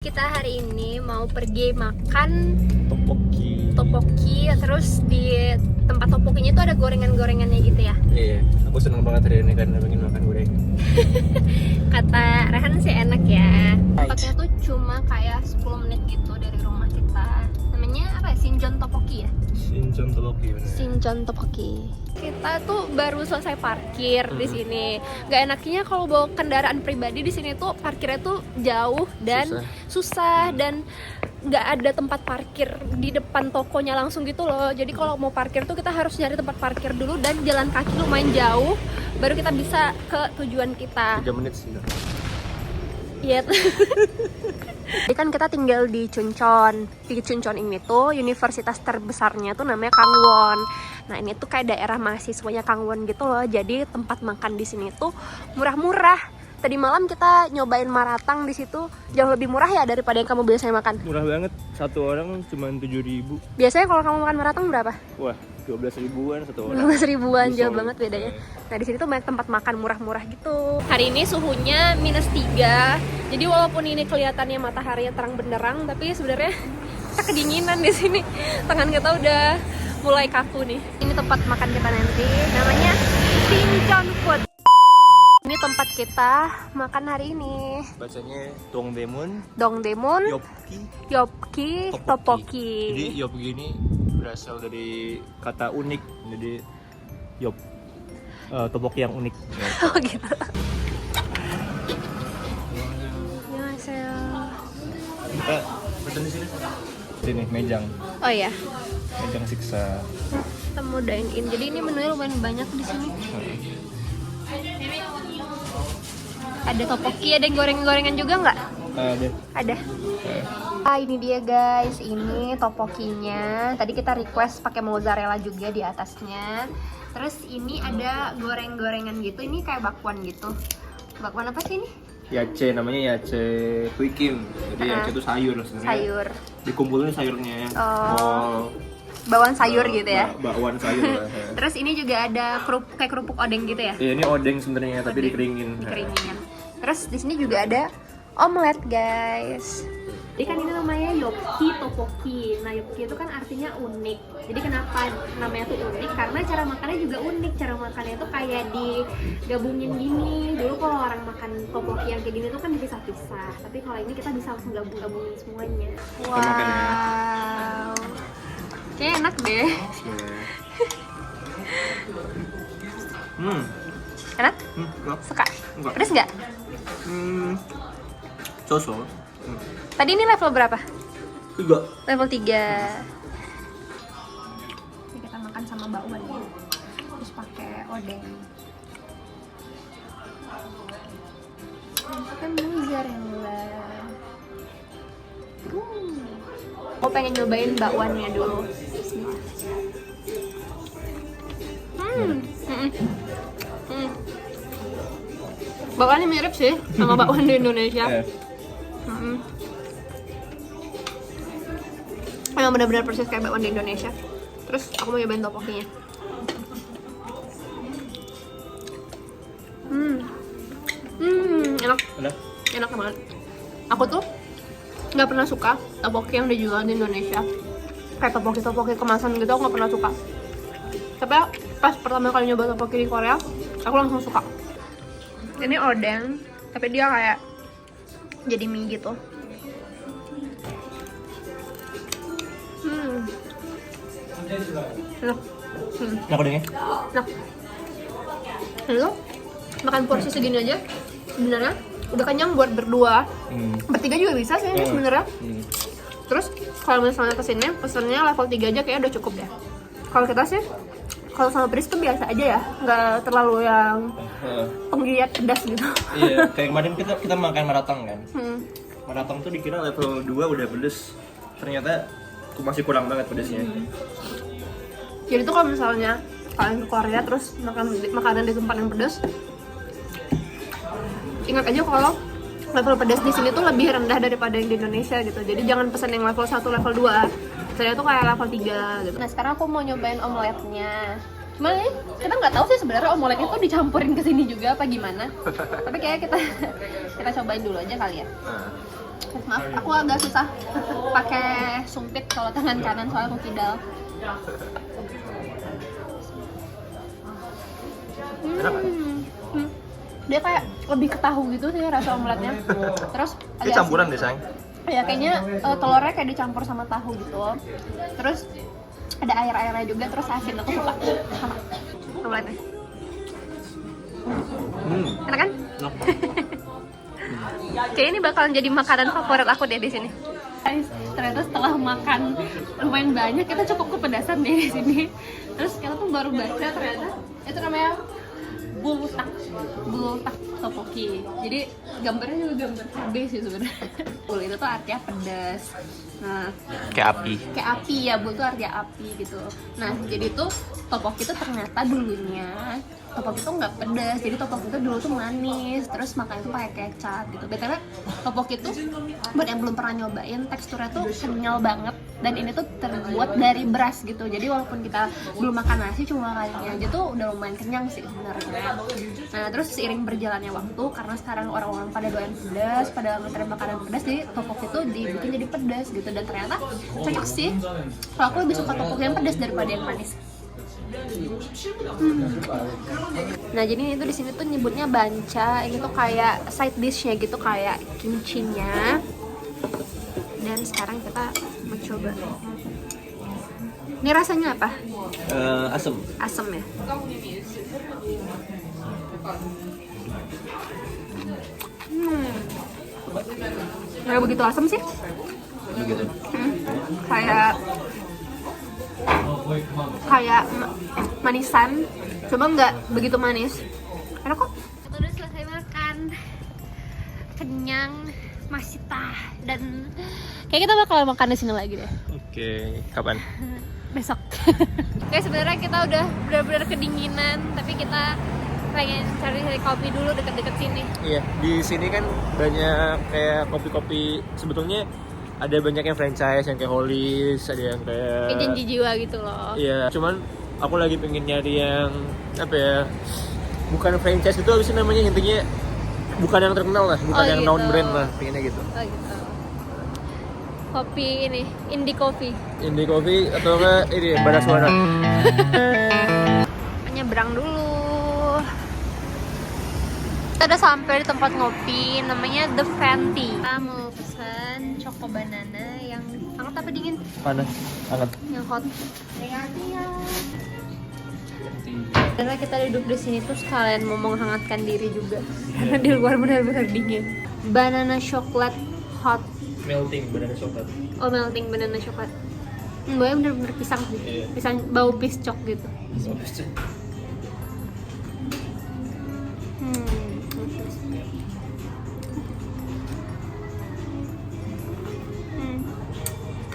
kita hari ini mau pergi makan Topoki. Terus di tempat topokinya tuh ada gorengan-gorengannya gitu ya. Iya, aku seneng banget hari ini karena pengen makan gorengan. Kata Rehan sih enak ya. Tempatnya tuh cuma kayak 10 menit gitu dari rumah kita. Namanya apa ya? Shinjon Topoki ya? Shinjon Topoki bener. Shinjon Topoki. Kita tuh baru selesai parkir di sini. Gak enaknya kalau bawa kendaraan pribadi di sini tuh parkirnya tuh jauh dan susah dan nggak ada tempat parkir di depan tokonya langsung gitu loh. Jadi kalau mau parkir tuh kita harus nyari tempat parkir dulu dan jalan kaki lumayan jauh baru kita bisa ke tujuan kita. 3 menit sih. Iya. Jadi kan kita tinggal di Chuncheon. Di Chuncheon ini tuh universitas terbesarnya tuh namanya Kangwon. Nah, ini tuh kayak daerah mahasiswanya Kangwon gitu loh. Jadi tempat makan di sini tuh murah-murah. Tadi malam kita nyobain maratang di situ, jauh lebih murah ya daripada yang kamu biasanya makan. Murah banget, satu orang cuma 7.000. Biasanya kalau kamu makan maratang berapa? Wah, 12 ribuan satu orang. 12 ribuan, jauh Solid. banget bedanya. Nah, di sini tuh banyak tempat makan murah-murah gitu. Hari ini suhunya -3. Jadi walaupun ini kelihatannya matahari terang benderang, tapi sebenarnya kita kedinginan di sini. Tangan kita udah mulai kaku nih. Ini tempat makan kita nanti, namanya Shincheon Food. Ini tempat kita makan hari ini. Bacanya Dongdaemun, Dongdaemun, Yopki, Topoki. Jadi Yopki ini berasal dari kata unik. Jadi Topoki yang unik. Oh gitu. Annyeonghaseyo. Kita pesan di sini. Sini mejang. Oh ya, Mejang siksa. kita mau dine in. Jadi ini menunya lumayan banyak di sini. Ada topoki, ada yang goreng-gorengan juga nggak? Ada. Ini dia guys, ini topokinya. Tadi kita request pakai mozzarella juga di atasnya. Terus ini ada goreng-gorengan gitu. Ini kayak bakwan gitu. Bakwan apa sih ini? Yace, namanya yace kuikim. Jadi yace itu sayur sebenarnya. Sayur. Dikumpulin sayurnya. Oh. Bawang sayur gitu ya. Bakwan sayur lah. Terus ini juga ada kayak kerupuk odeng gitu ya? Iya, ini odeng sebenarnya tapi Odeng. dikeringin. Dikeringin. Terus di sini juga ada omelet guys. Jadi kan ini namanya Yopki Topoki. Nah, Yopki itu kan artinya unik. Jadi kenapa namanya tuh unik? Karena cara makannya juga unik. Cara makannya itu kayak digabungin gini. Dulu kalau orang makan topoki yang kayak gini tuh kan dipisah-pisah. Tapi kalau ini kita bisa langsung gabungin semuanya. Wow. Kayaknya enak deh. Enak? Suka? Enggak. Pedes nggak? Soso. Tadi ini level berapa? 3. Level 3. Ini kita makan sama bakwan ya. Terus pakai odeng. Pakai mozzarella. Aku pengen nyobain bakwannya dulu. Bakwannya mirip sih sama bakwan di Indonesia. Emang benar-benar persis kayak bakwan di Indonesia. Terus aku mau nyobain topokinya. Enak banget. Aku tuh nggak pernah suka topoki yang dijual di Indonesia. Kayak topoki kemasan gitu aku nggak pernah suka. Tapi pas pertama kali nyoba topoki di Korea, aku langsung suka. Ini odeng, tapi dia kayak jadi mie gitu. Enak. Enak odengnya? Enak. Lo makan porsi segini aja sebenarnya udah kenyang buat berdua. Bertiga juga bisa sih ini sebenarnya. Terus kalau misalnya kesini pesennya level 3 aja kayaknya udah cukup ya. Kalau kita sih kalau sama pedas tuh biasa aja ya, nggak terlalu yang penggiat pedas gitu. Iya, kayak kemarin kita makan maratang kan. Maratang tuh dikira level 2 udah pedes. Ternyata masih kurang banget pedesnya. Jadi tuh kalau misalnya kalian ke Korea terus makan makanan di tempat yang pedas, ingat aja kalau level pedas di sini tuh lebih rendah daripada yang di Indonesia gitu. Jadi jangan pesan yang level 1, level 2. Saya tuh kayak level 3 gitu. Nah, sekarang aku mau nyobain omeletnya. Cuman kita nggak tahu sih sebenarnya omeletnya tuh dicampurin ke sini juga apa gimana. Tapi kayak kita cobain dulu aja kali ya. Maaf, aku agak susah pakai sumpit kalau tangan kanan soalnya aku kidal. Enak kan? Dia kayak lebih ke tahu gitu sih rasa omeletnya. Terus Ini campuran deh sayang. ya kayaknya telurnya kayak dicampur sama tahu gitu. Terus ada air-airnya juga, terus asin. Aku suka sama omeletnya. Enak kan? Enak. Kayaknya ini bakalan jadi makanan favorit aku deh di sini. Guys, ternyata setelah makan lumayan banyak, kita cukup kepedasan nih di sini. Terus kita tuh baru baca ternyata itu namanya bultak tteokbokki. Jadi gambarnya juga gambar cabai sih sebenarnya. Bul itu tuh artinya pedas. Nah, Kayak api. kayak api ya, bul tuh artinya api gitu. Nah, jadi tuh tteokbokki itu ternyata dulunya tteokbokki itu nggak pedas, jadi tteokbokki itu dulu tuh manis, terus makanya itu pakai kecap gitu. BTW tteokbokki itu buat yang belum pernah nyobain, teksturnya tuh kenyal banget dan ini tuh terbuat dari beras gitu. Jadi walaupun kita belum makan nasi, cuma makan ini aja tuh udah lumayan kenyang sih sebenarnya. Nah, terus seiring berjalannya waktu, karena sekarang orang-orang pada doyan pedas, pada ngetren makanan pedas, jadi tteokbokki itu dibikin jadi pedas gitu. Dan ternyata cocok sih. Kalau aku lebih suka tteokbokki yang pedas daripada yang manis. Nah, jadi itu di sini tuh nyebutnya banca. Ini tuh kayak side dishnya gitu, kayak kimchi-nya. Dan sekarang kita mencoba. Ini rasanya apa? Asem. Asam ya? Nggak begitu asam sih. Begitu. Kayak manisan, cuma nggak begitu manis. Enak kok. Kita udah selesai makan, kenyang, masih dan kayak kita bakal makan di sini lagi deh. Oke, kapan? Besok. Oke, sebenarnya kita udah benar-benar kedinginan, tapi kita pengen cari kopi dulu deket-deket sini. Iya, di sini kan banyak kayak kopi-kopi, sebetulnya ada banyak yang franchise, yang kayak Hollies, ada yang kayak Janji jiwa gitu loh. iya, cuman aku lagi pengen nyari yang apa ya, bukan franchise itu apa sih namanya, intinya bukan yang terkenal lah, bukan yang gitu. known brand lah, pengennya gitu. Oh gitu. Kopi ini, indie coffee. Indie coffee atau enggak ini Badaswana. Nyebrang dulu. Kita udah sampai di tempat ngopi, namanya The Fenty. Kita mau pesan choco banana yang hangat apa dingin? Panas, hangat. Yang hot. Karena kita duduk di sini tuh sekalian mau menghangatkan diri juga, karena di luar benar-benar dingin. Banana chocolate hot. Melting banana coklat. Oh, melting banana chocolate. Baunya bener-bener pisang sih. Iya. Pisang, bau piscok gitu.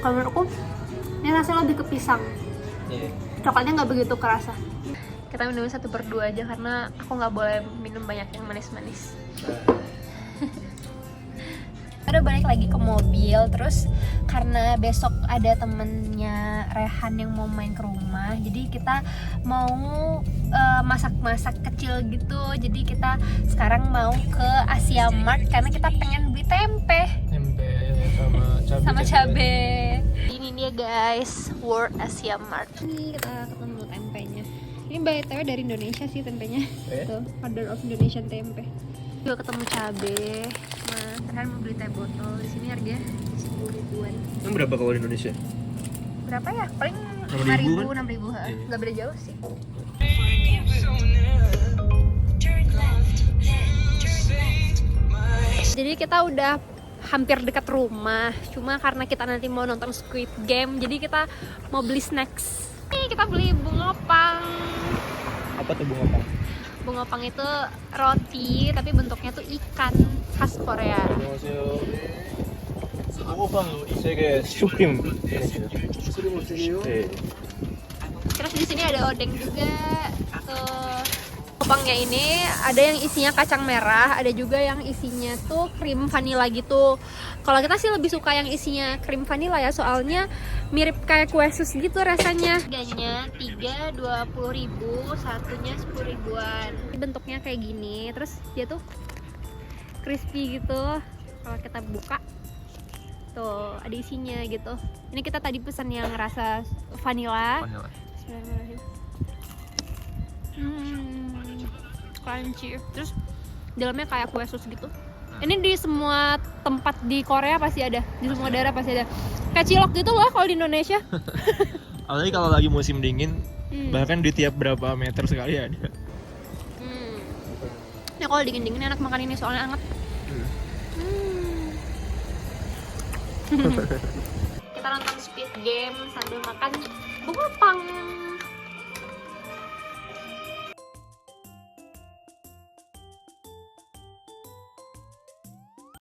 Kalau menurutku ini rasanya lebih ke pisang. Iya. Coklatnya nggak begitu kerasa. Kita minum satu berdua aja karena aku nggak boleh minum banyak yang manis-manis. Udah balik lagi ke mobil, terus karena besok ada temennya Rehan yang mau main ke rumah, jadi kita mau masak-masak kecil gitu. Jadi kita sekarang mau ke Asia Mart karena kita pengen beli tempe sama cabe. Ini dia guys, World Asia Mart. Ini kita ketemu tempenya. Ini BTW dari Indonesia sih tempenya. Tuh, Father of Indonesian tempe. Juga ketemu cabe. Kan mau beli teh botol. Di sini harganya 10 ribuan. Emang berapa kalau di Indonesia? Berapa ya? Paling 6.000 5.000, 6.000. Nggak beda jauh sih. Jadi kita udah hampir dekat rumah. Cuma karena kita nanti mau nonton Squid Game, jadi kita mau beli snacks. Nih kita beli bungopang. Apa tuh bungopang? Bungopang itu roti, tapi bentuknya tuh ikan khas Korea. bungopang 세계 슈프림. Terus di sini ada odeng juga. Tuh. Bungopangnya ini ada yang isinya kacang merah, ada juga yang isinya tuh krim vanilla gitu. Kalau kita sih lebih suka yang isinya krim vanilla ya, soalnya mirip kayak kue sus gitu rasanya. Harganya 3 20.000, satunya 10 ribuan. Bentuknya kayak gini, terus dia tuh crispy gitu. Kalau kita buka, Tuh, ada isinya gitu. Ini kita tadi pesan yang rasa vanilla. Bismillahirrahmanirrahim. Crunchy. Terus dalamnya kayak kue sus gitu. Ini di semua tempat di Korea pasti ada, di semua daerah pasti ada. Kayak cilok gitu loh kalau di Indonesia. Apalagi kalau lagi musim dingin, bahkan di tiap berapa meter sekali ada. Ya kalau dingin-dingin enak makan ini soalnya hangat. Kita nonton Squid Game sambil makan bunga pang.